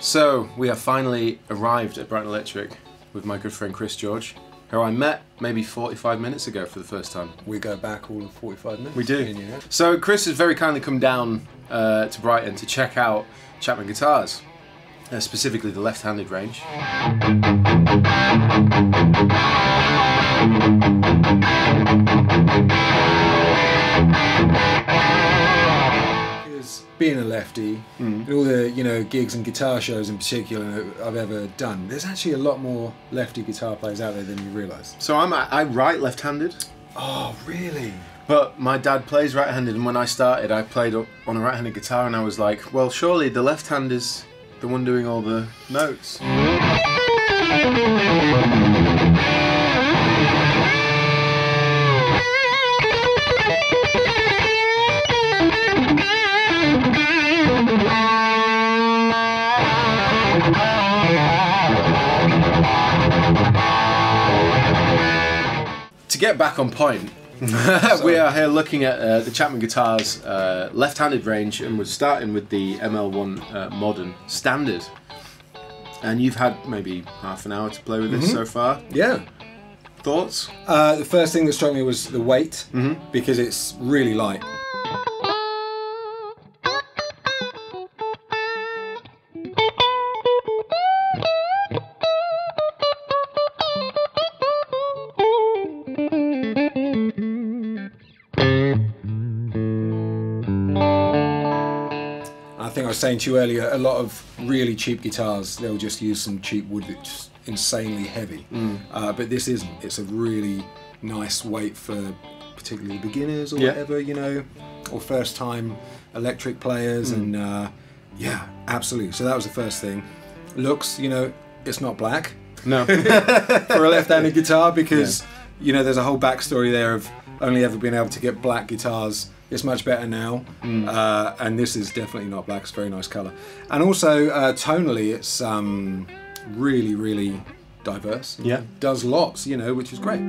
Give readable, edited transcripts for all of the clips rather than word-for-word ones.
So we have finally arrived at Brighton Electric with my good friend Chris George, who I met maybe 45 minutes ago for the first time. We go back all of 45 minutes. We do. So Chris has very kindly come down to Brighton to check out Chapman Guitars, specifically the Left Handed range. Being a lefty, all the gigs and guitar shows in particular I've ever done, there's actually a lot more lefty guitar players out there than you realise. So I write left-handed. Oh, really? But my dad plays right-handed, and when I started, I played on a right-handed guitar, and I was like, well, surely the left hand is the one doing all the notes. To get back on point, we are here looking at the Chapman Guitars left-handed range, and we're starting with the ML1 Modern Standard. And you've had maybe half an hour to play with this so far. Yeah. Thoughts? The first thing that struck me was the weight, because it's really light. I think I was saying to you earlier, a lot of really cheap guitars, they'll just use some cheap wood that's insanely heavy. But this isn't. It's a really nice weight for particularly beginners or whatever, or first time electric players, and yeah, absolutely. So that was the first thing. Looks, it's not black. No. For a left-handed guitar, because there's a whole backstory there of only ever being able to get black guitars. It's much better now, and this is definitely not black. It's a very nice colour, and also tonally, it's really, really diverse. Yeah, does lots, which is great.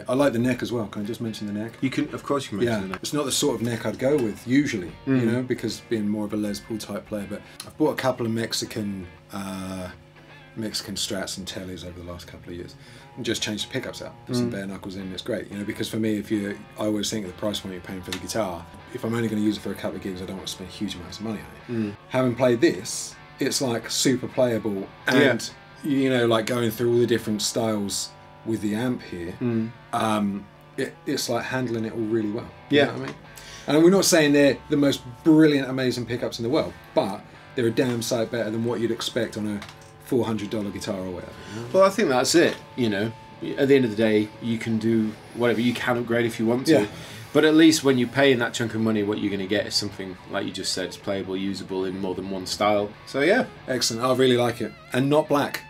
I like the neck as well. Can I just mention the neck? You can, of course, you can mention the neck. It's not the sort of neck I'd go with usually, because being more of a Les Paul type player. But I've bought a couple of Mexican Strats and Tellys over the last couple of years, and just changed the pickups out, put some bare knuckles in. It's great, because for me, I always think of the price point you're paying for the guitar. If I'm only going to use it for a couple of gigs, I don't want to spend huge amounts of money on it. Having played this, it's like super playable, and like going through all the different styles with the amp here, it's like handling it all really well. You know what I mean? And we're not saying they're the most brilliant, amazing pickups in the world, but they're a damn sight better than what you'd expect on a $400 guitar or whatever. Well, I think that's it. At the end of the day, you can do whatever. You can upgrade if you want to. But at least when you're paying that chunk of money, what you're going to get is something, like you just said, is playable, usable in more than one style. So yeah. Excellent. I really like it. And not black.